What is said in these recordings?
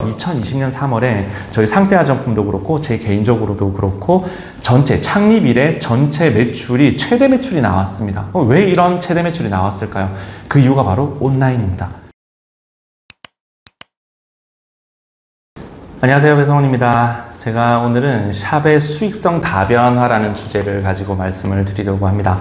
2020년 3월에 저희 상대 화장품도 그렇고 제 개인적으로도 그렇고 전체 창립 이래 전체 매출이 최대 매출이 나왔습니다. 왜 이런 최대 매출이 나왔을까요? 그 이유가 바로 온라인입니다. 안녕하세요, 배성훈입니다. 제가 오늘은 샵의 수익성 다변화라는 주제를 가지고 말씀을 드리려고 합니다.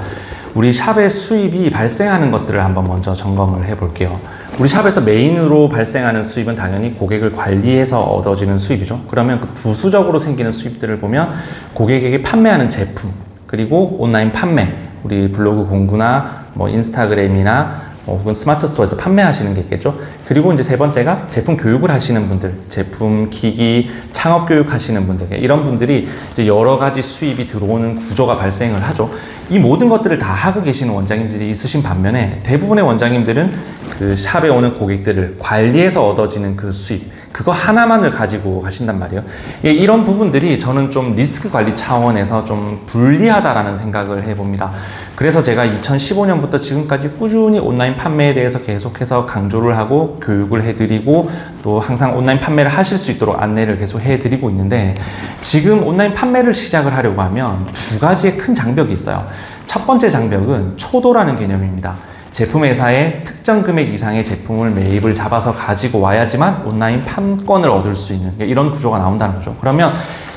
우리 샵의 수입이 발생하는 것들을 한번 먼저 점검을 해 볼게요. 우리 샵에서 메인으로 발생하는 수입은 당연히 고객을 관리해서 얻어지는 수입이죠. 그러면 그 부수적으로 생기는 수입들을 보면 고객에게 판매하는 제품, 그리고 온라인 판매, 우리 블로그 공구나 뭐 인스타그램이나 혹은 스마트 스토어에서 판매하시는 게 있겠죠. 그리고 이제 세 번째가 제품 교육을 하시는 분들, 제품 기기 창업 교육 하시는 분들, 이런 분들이 이제 여러 가지 수입이 들어오는 구조가 발생을 하죠. 이 모든 것들을 다 하고 계시는 원장님들이 있으신 반면에 대부분의 원장님들은 그 샵에 오는 고객들을 관리해서 얻어지는 그 수입, 그거 하나만을 가지고 가신단 말이에요. 이런 부분들이 저는 좀 리스크 관리 차원에서 좀 불리하다라는 생각을 해봅니다. 그래서 제가 2015년부터 지금까지 꾸준히 온라인 판매에 대해서 계속해서 강조를 하고 교육을 해드리고 또 항상 온라인 판매를 하실 수 있도록 안내를 계속 해드리고 있는데, 지금 온라인 판매를 시작을 하려고 하면 두 가지의 큰 장벽이 있어요. 첫 번째 장벽은 초도라는 개념입니다. 제품 회사에 특정 금액 이상의 제품을 매입을 잡아서 가지고 와야지만 온라인 판권을 얻을 수 있는 이런 구조가 나온다는 거죠. 그러면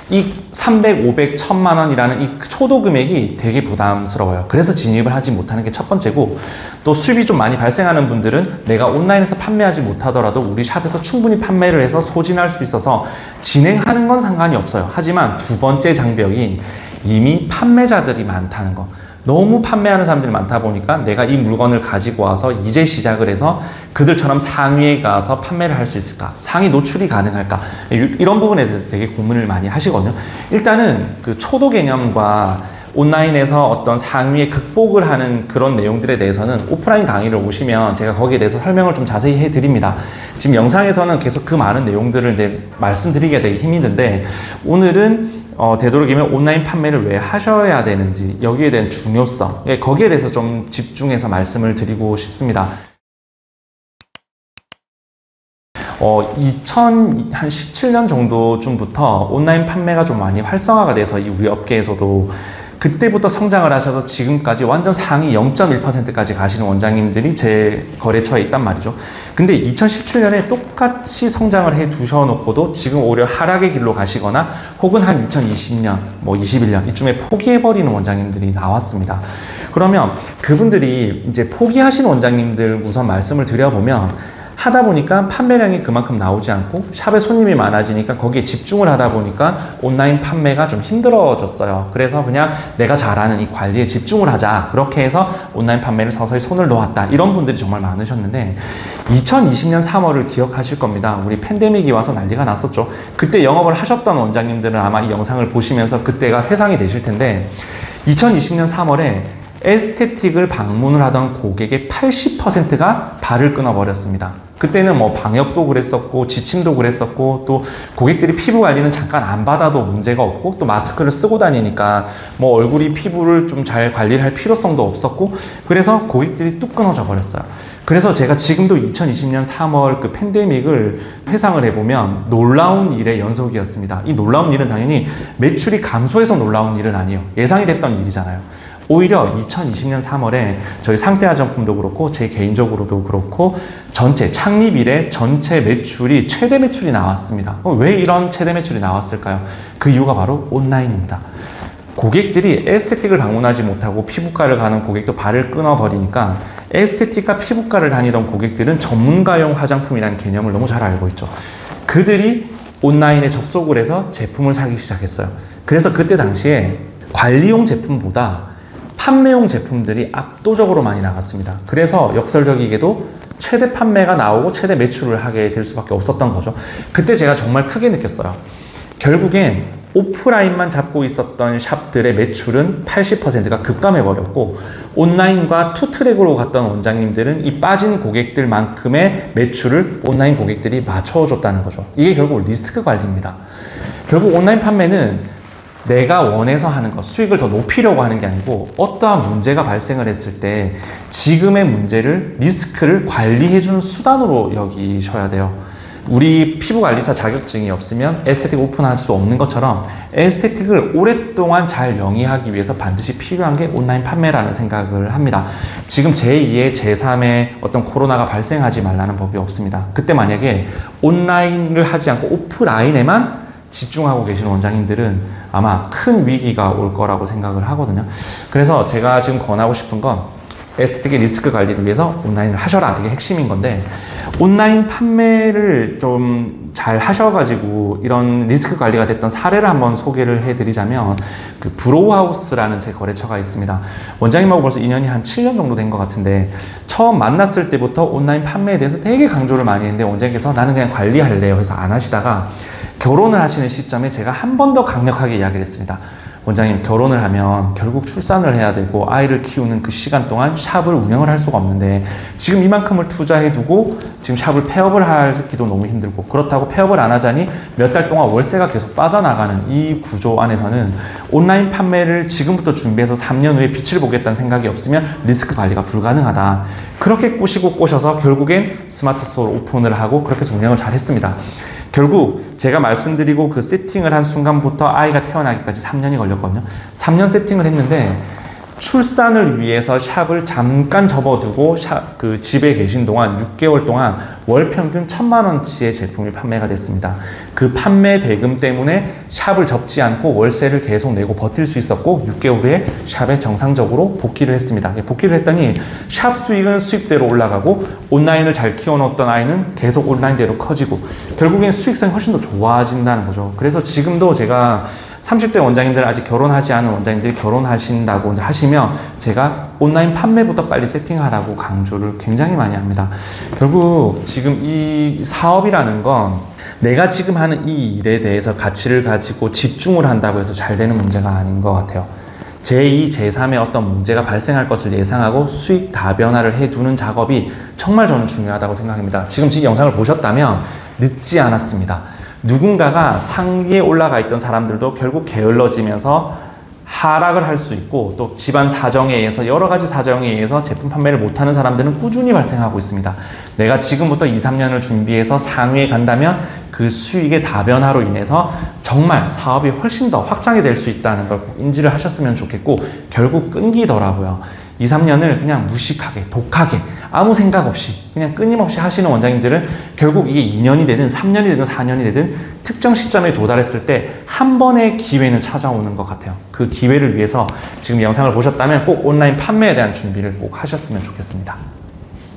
이 300, 500, 1000만 원이라는 이 초도 금액이 되게 부담스러워요. 그래서 진입을 하지 못하는 게 첫 번째고, 또 수입이 좀 많이 발생하는 분들은 내가 온라인에서 판매하지 못하더라도 우리 샵에서 충분히 판매를 해서 소진할 수 있어서 진행하는 건 상관이 없어요. 하지만 두 번째 장벽인 이미 판매자들이 많다는 거. 너무 판매하는 사람들이 많다 보니까 내가 이 물건을 가지고 와서 이제 시작을 해서 그들처럼 상위에 가서 판매를 할 수 있을까? 상위 노출이 가능할까? 이런 부분에 대해서 되게 고민을 많이 하시거든요. 일단은 그 초도 개념과 온라인에서 어떤 상위에 극복을 하는 그런 내용들에 대해서는 오프라인 강의를 오시면 제가 거기에 대해서 설명을 좀 자세히 해드립니다. 지금 영상에서는 계속 그 많은 내용들을 이제 말씀드리기가 되게 힘이 드는데, 오늘은 되도록이면 온라인 판매를 왜 하셔야 되는지, 여기에 대한 중요성, 거기에 대해서 좀 집중해서 말씀을 드리고 싶습니다. 2017년 정도쯤부터 온라인 판매가 좀 많이 활성화가 돼서 우리 업계에서도 그때부터 성장을 하셔서 지금까지 완전 상위 0.1%까지 가시는 원장님들이 제 거래처에 있단 말이죠. 근데 2017년에 똑같이 성장을 해 두셔놓고도 지금 오히려 하락의 길로 가시거나 혹은 한 2020년, 뭐 21년 이쯤에 포기해버리는 원장님들이 나왔습니다. 그러면 그분들이 이제 포기하신 원장님들 우선 말씀을 드려보면, 하다 보니까 판매량이 그만큼 나오지 않고 샵에 손님이 많아지니까 거기에 집중을 하다 보니까 온라인 판매가 좀 힘들어졌어요. 그래서 그냥 내가 잘하는 이 관리에 집중을 하자, 그렇게 해서 온라인 판매를 서서히 손을 놓았다, 이런 분들이 정말 많으셨는데, 2020년 3월을 기억하실 겁니다. 우리 팬데믹이 와서 난리가 났었죠. 그때 영업을 하셨던 원장님들은 아마 이 영상을 보시면서 그때가 회상이 되실 텐데, 2020년 3월에 에스테틱을 방문을 하던 고객의 80%가 발을 끊어버렸습니다. 그때는 뭐 방역도 그랬었고 지침도 그랬었고, 또 고객들이 피부 관리는 잠깐 안 받아도 문제가 없고, 또 마스크를 쓰고 다니니까 뭐 얼굴이 피부를 좀 잘 관리를 할 필요성도 없었고, 그래서 고객들이 뚝 끊어져 버렸어요. 그래서 제가 지금도 2020년 3월 그 팬데믹을 회상을 해보면 놀라운 일의 연속이었습니다. 이 놀라운 일은 당연히 매출이 감소해서 놀라운 일은 아니에요. 예상이 됐던 일이잖아요. 오히려 2020년 3월에 저희 상대 화장품도 그렇고 제 개인적으로도 그렇고 전체 창립 이래 전체 매출이 최대 매출이 나왔습니다. 왜 이런 최대 매출이 나왔을까요? 그 이유가 바로 온라인입니다. 고객들이 에스테틱을 방문하지 못하고 피부과를 가는 고객도 발을 끊어버리니까 에스테틱과 피부과를 다니던 고객들은 전문가용 화장품이라는 개념을 너무 잘 알고 있죠. 그들이 온라인에 접속을 해서 제품을 사기 시작했어요. 그래서 그때 당시에 관리용 제품보다 판매용 제품들이 압도적으로 많이 나갔습니다. 그래서 역설적이게도 최대 판매가 나오고 최대 매출을 하게 될 수밖에 없었던 거죠. 그때 제가 정말 크게 느꼈어요. 결국엔 오프라인만 잡고 있었던 샵들의 매출은 80%가 급감해버렸고, 온라인과 투트랙으로 갔던 원장님들은 이 빠진 고객들만큼의 매출을 온라인 고객들이 맞춰줬다는 거죠. 이게 결국 리스크 관리입니다. 결국 온라인 판매는 내가 원해서 하는 것, 수익을 더 높이려고 하는 게 아니고 어떠한 문제가 발생을 했을 때 지금의 문제를, 리스크를 관리해주는 수단으로 여기셔야 돼요. 우리 피부관리사 자격증이 없으면 에스테틱 오픈할 수 없는 것처럼 에스테틱을 오랫동안 잘 영위하기 위해서 반드시 필요한 게 온라인 판매라는 생각을 합니다. 지금 제2의 제3의 어떤 코로나가 발생하지 말라는 법이 없습니다. 그때 만약에 온라인을 하지 않고 오프라인에만 집중하고 계시는 원장님들은 아마 큰 위기가 올 거라고 생각을 하거든요. 그래서 제가 지금 권하고 싶은 건 에스테틱의 리스크 관리를 위해서 온라인을 하셔라. 이게 핵심인 건데, 온라인 판매를 좀 잘 하셔가지고 이런 리스크 관리가 됐던 사례를 한번 소개를 해드리자면, 그 브로우하우스라는 제 거래처가 있습니다. 원장님하고 벌써 인연이 한 7년 정도 된 것 같은데, 처음 만났을 때부터 온라인 판매에 대해서 되게 강조를 많이 했는데 원장님께서 나는 그냥 관리할래요 해서 안 하시다가 결혼을 하시는 시점에 제가 한 번 더 강력하게 이야기를 했습니다. 원장님, 결혼을 하면 결국 출산을 해야 되고 아이를 키우는 그 시간 동안 샵을 운영을 할 수가 없는데 지금 이만큼을 투자해 두고 지금 샵을 폐업을 하기도 너무 힘들고, 그렇다고 폐업을 안 하자니 몇 달 동안 월세가 계속 빠져나가는 이 구조 안에서는 온라인 판매를 지금부터 준비해서 3년 후에 빛을 보겠다는 생각이 없으면 리스크 관리가 불가능하다. 그렇게 꼬시고 꼬셔서 결국엔 스마트 스토어 오픈을 하고 그렇게 해서 운영을 잘 했습니다. 결국 제가 말씀드리고 그 세팅을 한 순간부터 아이가 태어나기까지 3년이 걸렸거든요. 3년 세팅을 했는데 출산을 위해서 샵을 잠깐 접어두고 그 집에 계신 동안 6개월 동안 월 평균 1,000만 원치의 제품이 판매가 됐습니다. 그 판매 대금 때문에 샵을 접지 않고 월세를 계속 내고 버틸 수 있었고 6개월 후에 샵에 정상적으로 복귀를 했습니다. 복귀를 했더니 샵 수익은 수익대로 올라가고 온라인을 잘 키워놓았던 아이는 계속 온라인대로 커지고 결국엔 수익성이 훨씬 더 좋아진다는 거죠. 그래서 지금도 제가 30대 원장님들, 아직 결혼하지 않은 원장님들이 결혼하신다고 하시면 제가 온라인 판매부터 빨리 세팅하라고 강조를 굉장히 많이 합니다. 결국 지금 이 사업이라는 건 내가 지금 하는 이 일에 대해서 가치를 가지고 집중을 한다고 해서 잘 되는 문제가 아닌 것 같아요. 제2, 제3의 어떤 문제가 발생할 것을 예상하고 수익 다변화를 해두는 작업이 정말 저는 중요하다고 생각합니다. 지금 이 영상을 보셨다면 늦지 않았습니다. 누군가가 상위에 올라가 있던 사람들도 결국 게을러지면서 하락을 할 수 있고, 또 집안 사정에 의해서 여러 가지 사정에 의해서 제품 판매를 못하는 사람들은 꾸준히 발생하고 있습니다. 내가 지금부터 2, 3년을 준비해서 상위에 간다면 그 수익의 다변화로 인해서 정말 사업이 훨씬 더 확장이 될 수 있다는 걸 꼭 인지를 하셨으면 좋겠고, 결국 끊기더라고요. 2, 3년을 그냥 무식하게, 독하게, 아무 생각 없이 그냥 끊임없이 하시는 원장님들은 결국 이게 2년이 되든 3년이 되든 4년이 되든 특정 시점에 도달했을 때 한 번의 기회는 찾아오는 것 같아요. 그 기회를 위해서 지금 영상을 보셨다면 꼭 온라인 판매에 대한 준비를 꼭 하셨으면 좋겠습니다.